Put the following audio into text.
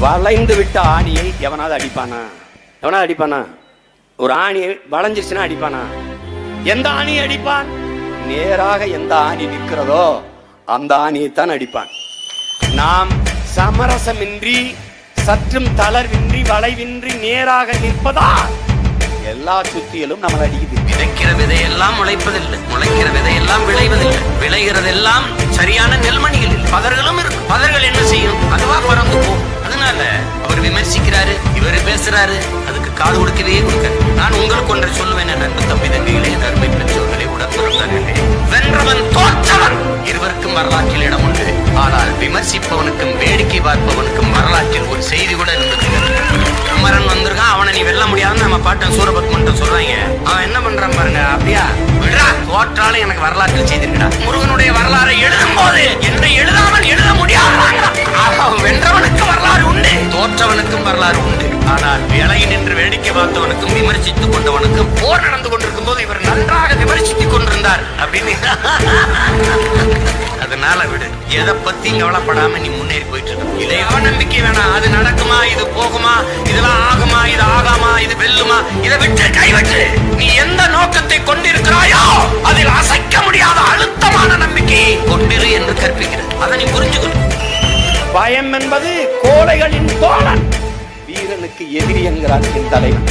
வளைந்து விட்ட ஆணியை எவனாவது அடிப்பானா? எவனாவது அடிப்பானா? ஒரு ஆணி வளைஞ்சிருச்சுன்னா அடிப்பானா? எந்த ஆணியை அடிப்பான்? நேராக எந்த ஆணி நிற்கிறதோ அந்த ஆணியைத்தான் அடிப்பான். நாம் சமரசமின்றி சற்றும் தளர்வின்றி வளைவின்றி நேராக நிற்பதா எல்லா சுத்தியலும் நம்மளை அடிக்குது. விதைக்கிற விதையெல்லாம் முளைப்பதில்லை, முளைக்கிற விதையெல்லாம் விளைவதில்லை, விளைகிறதெல்லாம் சரியான நெல்மணிகள் இல்லை. பதர்களும் இருக்கும். பதர்கள் என்ன செய்யும்? அதுவா பறந்து போகும். அதனால அவர் விமர்சிக்கிறாரு, இவர் பேசுறாரு, அதுக்கு காது கொடுக்கவே கொடுக்க. நான் உங்களுக்கு ஒன்றை சொல்லுவேன், நண்பு தம்பி தங்கைகளே, அருமை பெற்றோர்களே, உடன்பிறந்தவர்களே, வென்றவன் தோற்றவன் இருவருக்கும் வரலாற்றில் இடம் உண்டு. ஆனால் விமர்சிப்பவனுக்கும் வேடிக்கை பார்ப்பவனுக்கும் வரலாற்றில் ஒரு செய்தி கூட இருந்தது. குமரன் வந்திருக்கான், அவனை நீ வெல்ல முடியாதுன்னு நம்ம பாட்டன் சூரபத்மன் சொல்றாங்க. அவன் என்ன பண்றான் பாருங்க, அப்படியா விடா, தோற்றாலும் எனக்கு வரலாற்றில் செய்திருக்கா. முருகனுடைய வரலாறை எழுதும் போது என்னை எழுதாமல் எழுத முடியாது. வென்றவனுக்கு வரலாறு உண்டு, தோற்றவனுக்கும் வரலாறு உண்டு. ஆனால் விலகி நின்று வேடிக்கை பார்த்தவனுக்கும் விமர்சித்துக் கொண்டவனுக்கும் போர் நடந்து கொண்டிருக்கும் போது இவர் நன்றாக விமர்சித்துக் கொண்டிருந்தார் அப்படின்னு. அதனால விடு, எதை பத்தி கவலைப்படாம நீ முன்னேறி போயிட்டு இருக்க. இதை அவநம்பிக்கை வேணாம். அது நடக்குமா, இது போகுமா, இதெல்லாம் ஆகுமா, இது ஆகாமா, இது வெல்லுமா, இதை விட்டு கைவிட்டு நீ எந்த நோக்கத்தை கொண்டிருக்கிறாயோ அதில் அசைக்க முடியாத அழுத்தமான நம்பிக்கையை கொண்டிரு என்று கற்பிக்கிறது. அதை நீ புரிஞ்சுக்கணும். பயம் என்பது கோழைகளின் தோழன், வீரனுக்கு எதிரி என்கிறார் என் தலைவன்.